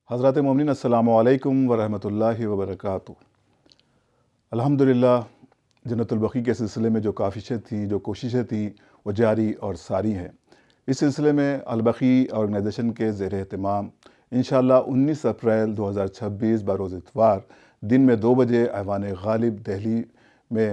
حضرات مومنین السلام علیکم ورحمۃ اللہ وبرکاتہ۔ الحمدللہ جنت البقیع کے سلسلے میں جو کاوشیں تھیں، جو کوششیں تھیں، وہ جاری اور ساری ہیں۔ اس سلسلے میں البقیع آرگنائزیشن کے زیر اہتمام انشاءاللہ 19 اپریل 2026 بروز اتوار دن میں 2 بجے ایوان غالب دہلی میں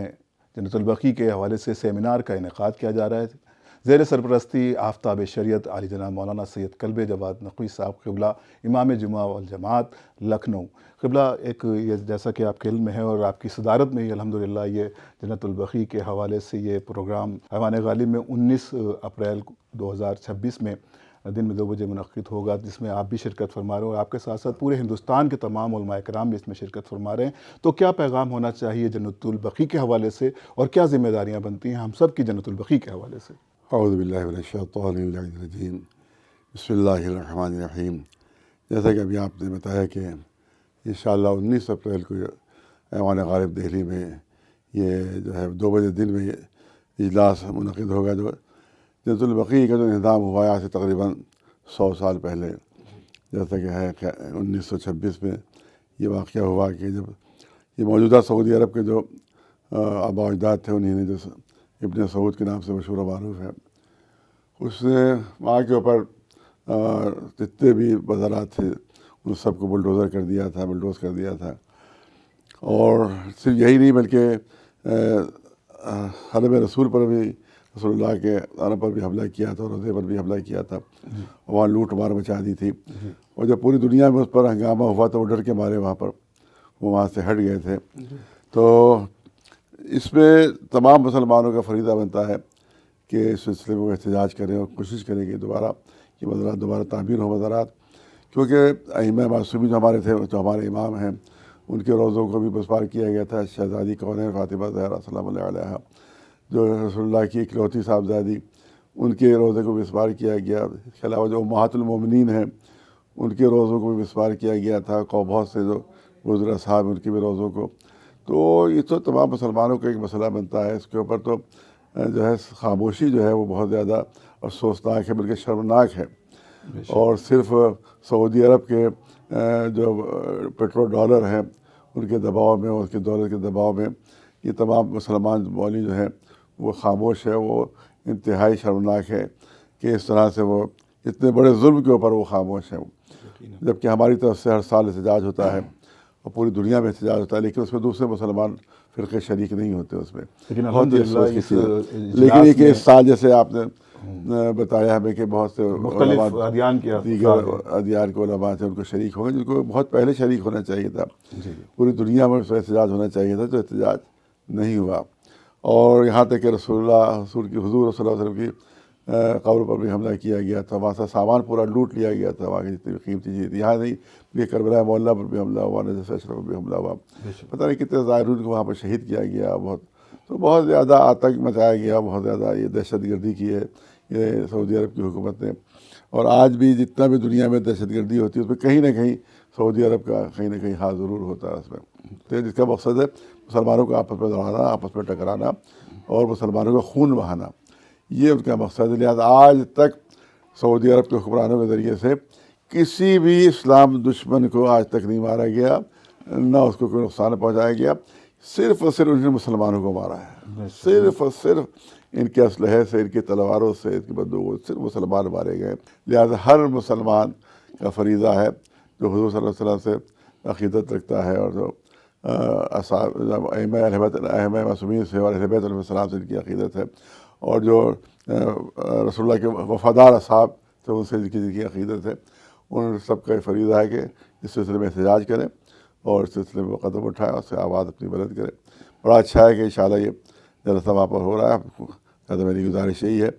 جنت البقیع کے حوالے سے سیمینار کا انعقاد کیا جا رہا ہے۔ زیر سرپرستی آفتاب شریعت عالی جناب مولانا سید کلب جواد نقوی صاحب قبلہ امام جمعہ والجماعت لکھنؤ قبلہ۔ یہ جیسا کہ آپ کے علم میں ہے اور آپ کی صدارت میں ہی الحمدللہ یہ جنت البقیع کے حوالے سے یہ پروگرام ایوان غالب میں 19 اپریل 2026 میں دن میں 2 بجے منعقد ہوگا، جس میں آپ بھی شرکت فرما رہے ہیں اور آپ کے ساتھ ساتھ پورے ہندوستان کے تمام علماء کرام بھی اس میں شرکت فرما رہے ہیں۔ تو کیا پیغام ہونا چاہیے جنت البقیع کے حوالے سے اور کیا ذمہ داریاں بنتی ہیں ہم سب کی جنت البقیع کے حوالے سے؟ اعوذ باللہ من الشیطان الرجیم، بسم اللہ الرحمن الرحیم۔ جیسا کہ ابھی آپ نے بتایا کہ انشاءاللہ 19 اپریل کو ایوان غالب دہلی میں یہ جو ہے 2 بجے دن میں یہ اجلاس منعقد ہوگا۔ جو جنت البقیع کا جو انہدام ہوا ہے آج سے تقریباً 100 سال پہلے، جیسا کہ ہے 1926 میں یہ واقعہ ہوا کہ جب یہ موجودہ سعودی عرب کے جو آباء و اجداد تھے، انہیں نے جو ابن سعود کے نام سے مشہور و معروف ہے، اس نے وہاں کے اوپر جتنے بھی وزارات تھے ان سب کو بلڈوز کر دیا تھا۔ اور صرف یہی نہیں بلکہ حرم رسول پر بھی، رسول اللہ کے آنے پر بھی حملہ کیا تھا اور روضے پر بھی حملہ کیا تھا، وہاں لوٹ مار مچا دی تھی۔ اور جب پوری دنیا میں اس پر ہنگامہ ہوا تو وہ ڈر کے مارے وہاں سے ہٹ گئے تھے۔ تو اس میں تمام مسلمانوں کا فریضہ بنتا ہے کہ اس سلسلے میں وہ احتجاج کریں اور کوشش کریں کہ یہ مزارات دوبارہ تعمیر ہو مزارات، کیونکہ ائمہ معصومین جو ہمارے تھے، جو ہمارے امام ہیں، ان کے روضوں کو بھی بسپار کیا گیا تھا۔ شہزادی کونین فاطمہ زہرا سلام اللہ علیہا، جو رسول اللہ کی اکلوتی صاحبزادی، ان کے روضے کو بسپار کیا گیا۔ اس کے علاوہ جو امہات المومنین ہیں ان کے روضوں کو بھی بسپار کیا گیا تھا، بہت سے جو بزرگ صاحب ان کے بھی روضوں کو۔ تو یہ تو تمام مسلمانوں کا ایک مسئلہ بنتا ہے۔ اس کے اوپر تو جو ہے خاموشی جو ہے وہ بہت زیادہ افسوسناک ہے، بلکہ شرمناک ہے۔ اور صرف سعودی عرب کے جو پیٹرو ڈالر ہیں ان کے دباؤ میں، اس کے دولت کے دباؤ میں یہ تمام مسلمان مولوی جو ہیں وہ خاموش ہے۔ وہ انتہائی شرمناک ہے کہ اس طرح سے وہ اتنے بڑے ظلم کے اوپر وہ خاموش ہیں، جبکہ ہماری طرف سے ہر سال احتجاج ہوتا ہے اور پوری دنیا میں احتجاج ہوتا ہے، لیکن اس میں دوسرے مسلمان فرقے شریک نہیں ہوتے اس میں۔ لیکن ایک اس سال جیسے آپ نے بتایا ہمیں کہ بہت سے مختلف ادیان کے دیگر ادیان کے علماء تھے، ان کو شریک ہو گئے، جن کو بہت پہلے شریک ہونا چاہیے تھا۔ پوری دنیا میں اس میں احتجاج ہونا چاہیے تھا، تو احتجاج نہیں ہوا۔ اور یہاں تک کہ حضور صلی اللہ علیہ وسلم کی قبر پر بھی حملہ کیا گیا تھا، وہاں سے سامان پورا لوٹ لیا گیا تھا، وہاں کی جتنی بھی قیمتی چیزیں تھی۔ یہاں نہیں، یہ کربلا معلیٰ پر بھی حملہ ہوا، نجف اشرف پر بھی حملہ ہوا، پتہ نہیں کتنے زائرین کو وہاں پر شہید کیا گیا۔ بہت زیادہ آتنک مچایا گیا، بہت زیادہ یہ دہشت گردی کی ہے یہ سعودی عرب کی حکومت نے۔ اور آج بھی جتنا بھی دنیا میں دہشت گردی ہوتی ہے اس میں کہیں نہ کہیں سعودی عرب کا کہیں نہ کہیں ہاتھ ضرور ہوتا ہے اس میں۔ تو جس کا مقصد ہے مسلمانوں کو آپس میں لڑانا، آپس میں ٹکرانا اور مسلمانوں کا خون بہانا، یہ ان کا مقصد ہے۔ لہٰذا آج تک سعودی عرب کے حکمرانوں کے ذریعے سے کسی بھی اسلام دشمن کو آج تک نہیں مارا گیا، نہ اس کو کوئی نقصان پہنچایا گیا، صرف اور صرف انہوں نے مسلمانوں کو مارا ہے۔ صرف اور صرف ان کے اسلحے سے، ان کی تلواروں سے، ان کی بندوقوں سے صرف مسلمان مارے گئے۔ لہٰذا ہر مسلمان کا فریضہ ہے جو حضور صلی اللہ علیہ وسلم سے عقیدت رکھتا ہے اور جو ائمہ معصومین سے اور اہل بیت علیہ السلام سے ان کی عقیدت ہے، اور جو رسول اللہ کے وفادار اصحاب سے ان سے جن کی عقیدت ہے، ان سب کا فریضہ ہے کہ اس سلسلے میں احتجاج کریں اور اس سلسلے میں قدم اٹھائیں، اس سے آواز اپنی بلند کریں۔ بڑا اچھا ہے کہ انشاءاللہ یہ جلسہ وہاں پر ہو رہا ہے۔ لہٰذا میری گزارش یہی ہے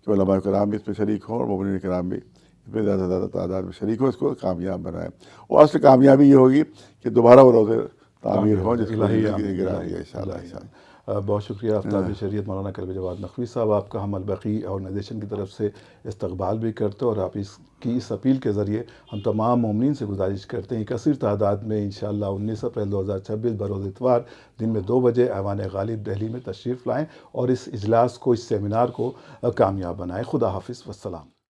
کہ علماء کرام بھی اس میں شریک ہوں اور مومنین کرام بھی اس میں زیادہ سے زیادہ تعداد میں شریک ہوں، اس کو کامیاب بنائیں۔ اور اصل کامیابی یہ ہوگی کہ دوبارہ وہ روضے تعمیر ہوں، جس کو گرا دیا انشاءاللہ۔ بہت شکریہ آفتاب شریعت مولانا کلب جواد نقوی صاحب، آپ کا ہم البقیع آرگنائزیشن کی طرف سے استقبال بھی کرتے اور آپ اس اپیل کے ذریعے ہم تمام مومنین سے گزارش کرتے ہیں کثیر تعداد میں انشاءاللہ 19 اپریل 2026 بروز اتوار دن میں 2 بجے ایوان غالب دہلی میں تشریف لائیں اور اس اجلاس کو، اس سیمینار کو کامیاب بنائیں۔ خدا حافظ، والسلام۔